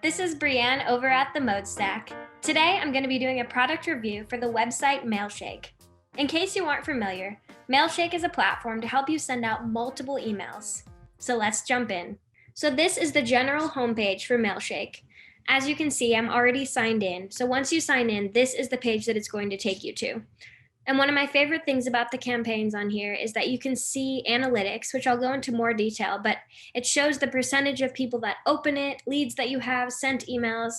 This is Brianne over at the Mode Stack. Today I'm going to be doing a product review for the website Mailshake. In case you aren't familiar, Mailshake is a platform to help you send out multiple emails. So let's jump in. So this is the general homepage for Mailshake. As you can see, I'm already signed in. So once you sign in, this is the page that it's going to take you to. And one of my favorite things about the campaigns on here is that you can see analytics, which I'll go into more detail, but it shows the percentage of people that open it, leads that you have, sent emails,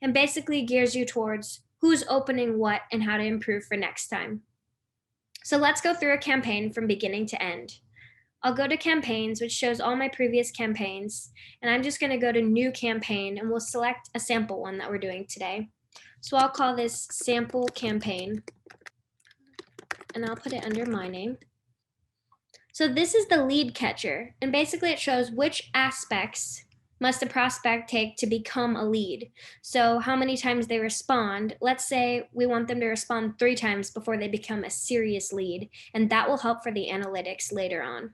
and basically gears you towards who's opening what and how to improve for next time. So let's go through a campaign from beginning to end. I'll go to campaigns, which shows all my previous campaigns, and I'm just going to go to new campaign and we'll select a sample one that we're doing today. So I'll call this sample campaign, and I'll put it under my name. So this is the lead catcher, and basically it shows which aspects must a prospect take to become a lead. So how many times they respond. Let's say we want them to respond 3 times before they become a serious lead, and that will help for the analytics later on.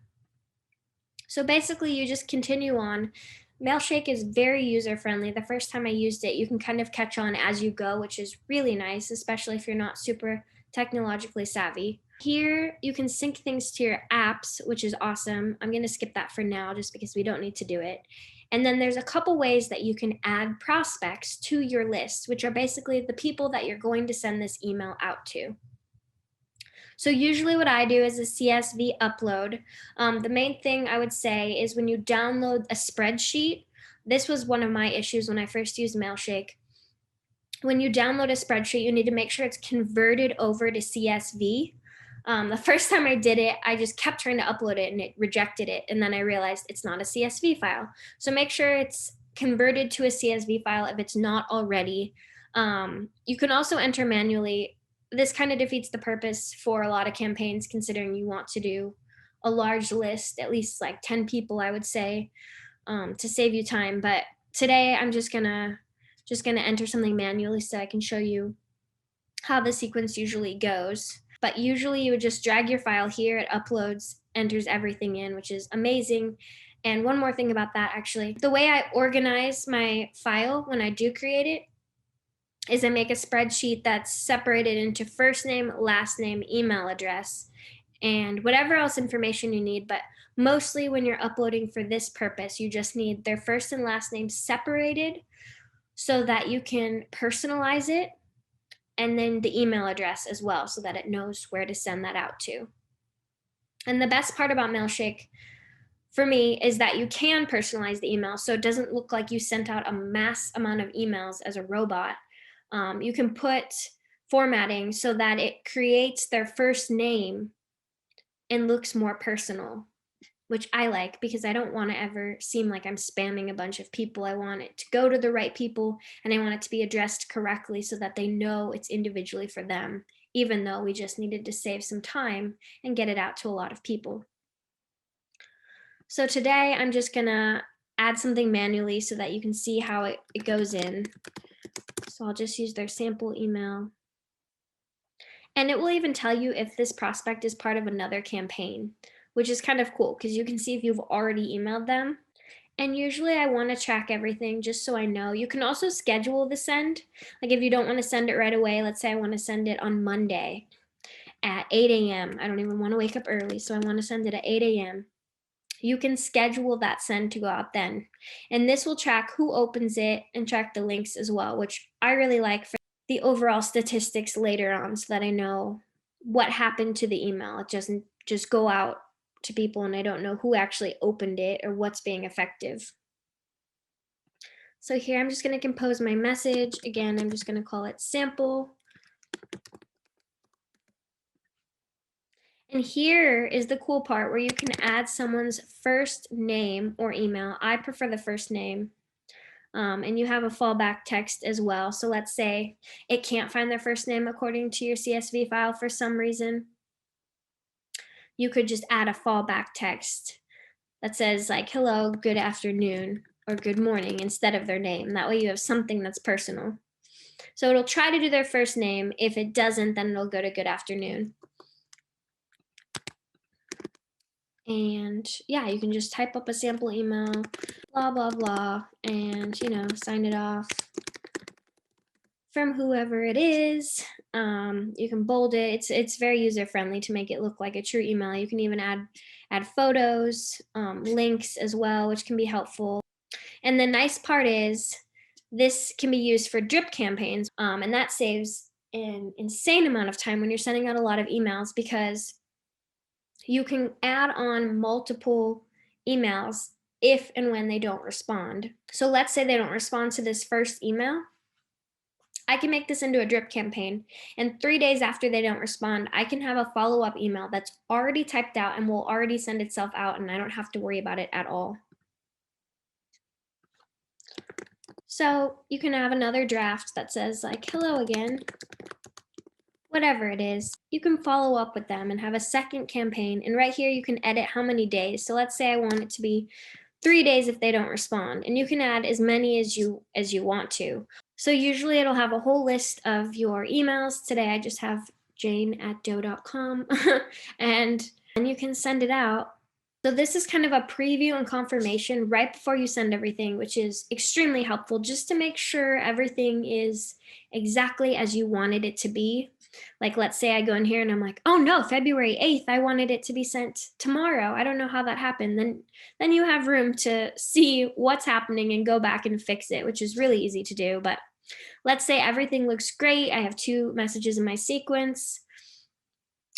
So basically you just continue on. Mailshake is very user-friendly. The first time I used it, you can kind of catch on as you go, which is really nice, especially if you're not super technologically savvy. Here, you can sync things to your apps, which is awesome. I'm going to skip that for now just because we don't need to do it. And then there's a couple ways that you can add prospects to your list, which are basically the people that you're going to send this email out to. So usually what I do is a CSV upload. The main thing I would say is when you download a spreadsheet, this was one of my issues when I first used Mailshake. When you download a spreadsheet, you need to make sure it's converted over to CSV. The first time I did it, I just kept trying to upload it and it rejected it. And then I realized it's not a CSV file. So make sure it's converted to a CSV file if it's not already. You can also enter manually. This kind of defeats the purpose for a lot of campaigns, considering you want to do a large list, at least like 10 people, I would say, to save you time. But today I'm just gonna enter something manually so I can show you how the sequence usually goes. But usually you would just drag your file here, it uploads, enters everything in, which is amazing. And one more thing about that, actually, the way I organize my file when I do create it is I make a spreadsheet that's separated into first name, last name, email address, and whatever else information you need. But mostly when you're uploading for this purpose, you just need their first and last name separated so that you can personalize it, and then the email address as well so that it knows where to send that out to. And the best part about Mailshake for me is that you can personalize the email so it doesn't look like you sent out a mass amount of emails as a robot. You can put formatting so that it creates their first name and looks more personal, which I like because I don't want to ever seem like I'm spamming a bunch of people. I want it to go to the right people, and I want it to be addressed correctly so that they know it's individually for them, even though we just needed to save some time and get it out to a lot of people. So today I'm just gonna add something manually so that you can see how it goes in. So I'll just use their sample email. And it will even tell you if this prospect is part of another campaign, which is kind of cool because you can see if you've already emailed them. And usually I want to track everything just so I know. You can also schedule the send. Like if you don't want to send it right away, let's say I want to send it on Monday at 8 a.m. I don't even want to wake up early, so I want to send it at 8 a.m. You can schedule that send to go out then. And this will track who opens it and track the links as well, which I really like for the overall statistics later on so that I know what happened to the email. It doesn't just go out to people and I don't know who actually opened it or what's being effective. So here I'm just going to compose my message. Again, I'm just going to call it sample. And here is the cool part where you can add someone's first name or email. I prefer the first name. And you have a fallback text as well. So let's say it can't find their first name according to your CSV file for some reason. You could just add a fallback text that says like, hello, good afternoon, or good morning instead of their name. That way you have something that's personal. So it'll try to do their first name. If it doesn't, then it'll go to good afternoon. And yeah, you can just type up a sample email. blah, blah, blah, and, sign it off from whoever it is. You can bold it. It's very user friendly to make it look like a true email. You can even add photos, links as well, which can be helpful. And the nice part is this can be used for drip campaigns, and that saves an insane amount of time when you're sending out a lot of emails, because you can add on multiple emails if and when they don't respond. So let's say they don't respond to this first email. I can make this into a drip campaign, and 3 days after they don't respond, I can have a follow-up email that's already typed out and will already send itself out, and I don't have to worry about it at all. So you can have another draft that says like, hello again, whatever it is. You can follow up with them and have a second campaign. And right here, you can edit how many days. So let's say I want it to be 3 days if they don't respond, and you can add as many as you want to. So usually it'll have a whole list of your emails. Today I just have jane@doe.com and you can send it out. So this is kind of a preview and confirmation right before you send everything, which is extremely helpful just to make sure everything is exactly as you wanted it to be. Like, let's say I go in here and I'm like, oh no, February 8th, I wanted it to be sent tomorrow. I don't know how that happened. Then you have room to see what's happening and go back and fix it, which is really easy to do. But let's say everything looks great. I have 2 messages in my sequence.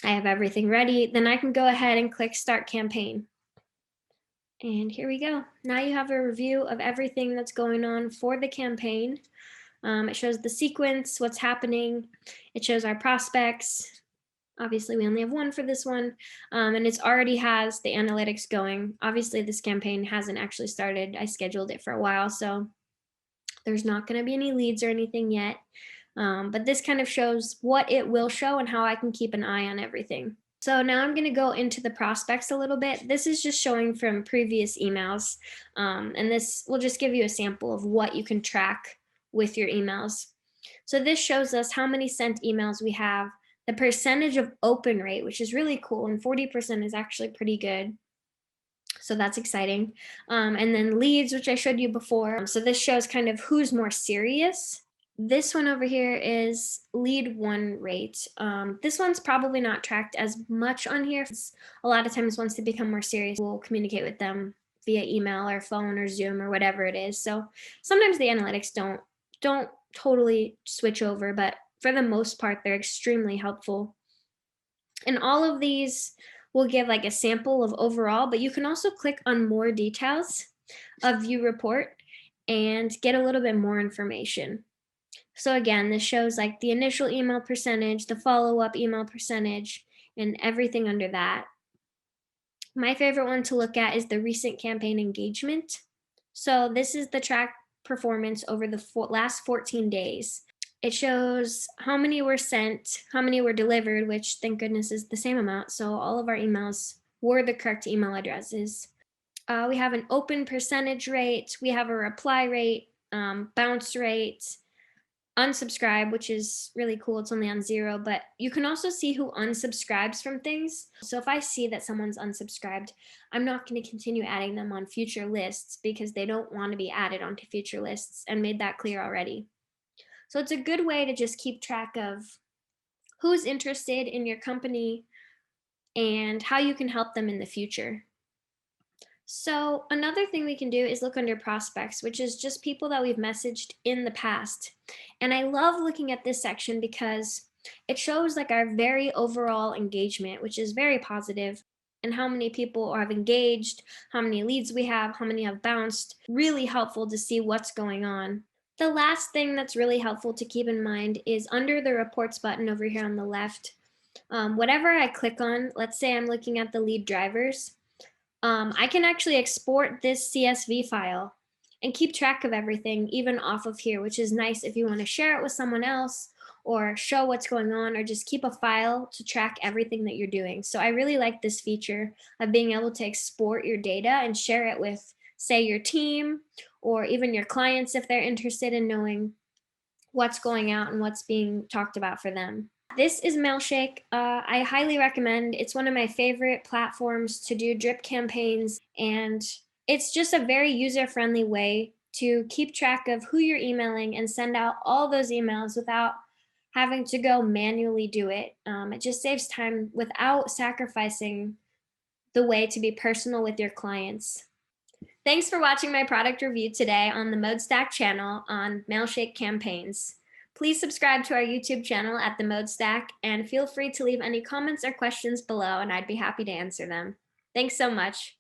I have everything ready. Then I can go ahead and click Start Campaign. And here we go. Now you have a review of everything that's going on for the campaign. It shows the sequence, what's happening. It shows our prospects. Obviously, we only have 1 for this one. And it already has the analytics going. Obviously, this campaign hasn't actually started. I scheduled it for a while, so there's not going to be any leads or anything yet. But this kind of shows what it will show and how I can keep an eye on everything. So now I'm going to go into the prospects a little bit. This is just showing from previous emails. And this will just give you a sample of what you can track with your emails. So this shows us how many sent emails we have, the percentage of open rate, which is really cool, and 40% is actually pretty good. So that's exciting. And then leads, which I showed you before. So this shows kind of who's more serious. This one over here is lead won rate. This one's probably not tracked as much on here. A lot of times once they become more serious, we'll communicate with them via email or phone or Zoom or whatever it is. So sometimes the analytics don't totally switch over, but for the most part, they're extremely helpful. And all of these will give like a sample of overall, but you can also click on more details of view report and get a little bit more information. So again, this shows like the initial email percentage, the follow-up email percentage, and everything under that. My favorite one to look at is the recent campaign engagement. So this is the track performance over the last 14 days. It shows how many were sent, how many were delivered, which thank goodness is the same amount. So all of our emails were the correct email addresses. We have an open percentage rate. We have a reply rate, bounce rate, unsubscribe, which is really cool. It's only on 0, but you can also see who unsubscribes from things. So if I see that someone's unsubscribed, I'm not going to continue adding them on future lists because they don't want to be added onto future lists, and made that clear already. So it's a good way to just keep track of who's interested in your company and how you can help them in the future. So another thing we can do is look under prospects, which is just people that we've messaged in the past. And I love looking at this section because it shows like our very overall engagement, which is very positive, and how many people have engaged, how many leads we have, how many have bounced. Really helpful to see what's going on. The last thing that's really helpful to keep in mind is under the reports button over here on the left. Whatever I click on, let's say I'm looking at the lead drivers, I can actually export this CSV file and keep track of everything even off of here, which is nice if you want to share it with someone else or show what's going on, or just keep a file to track everything that you're doing. So I really like this feature of being able to export your data and share it with, say, your team or even your clients if they're interested in knowing what's going out and what's being talked about for them. This is Mailshake. I highly recommend. It's one of my favorite platforms to do drip campaigns, and It's just a very user-friendly way to keep track of who you're emailing and send out all those emails without having to go manually do it. It just saves time without sacrificing the way to be personal with your clients. Thanks for watching my product review today on the ModeStack channel on Mailshake campaigns. Please subscribe to our YouTube channel at the ModeStack and feel free to leave any comments or questions below and I'd be happy to answer them. Thanks so much.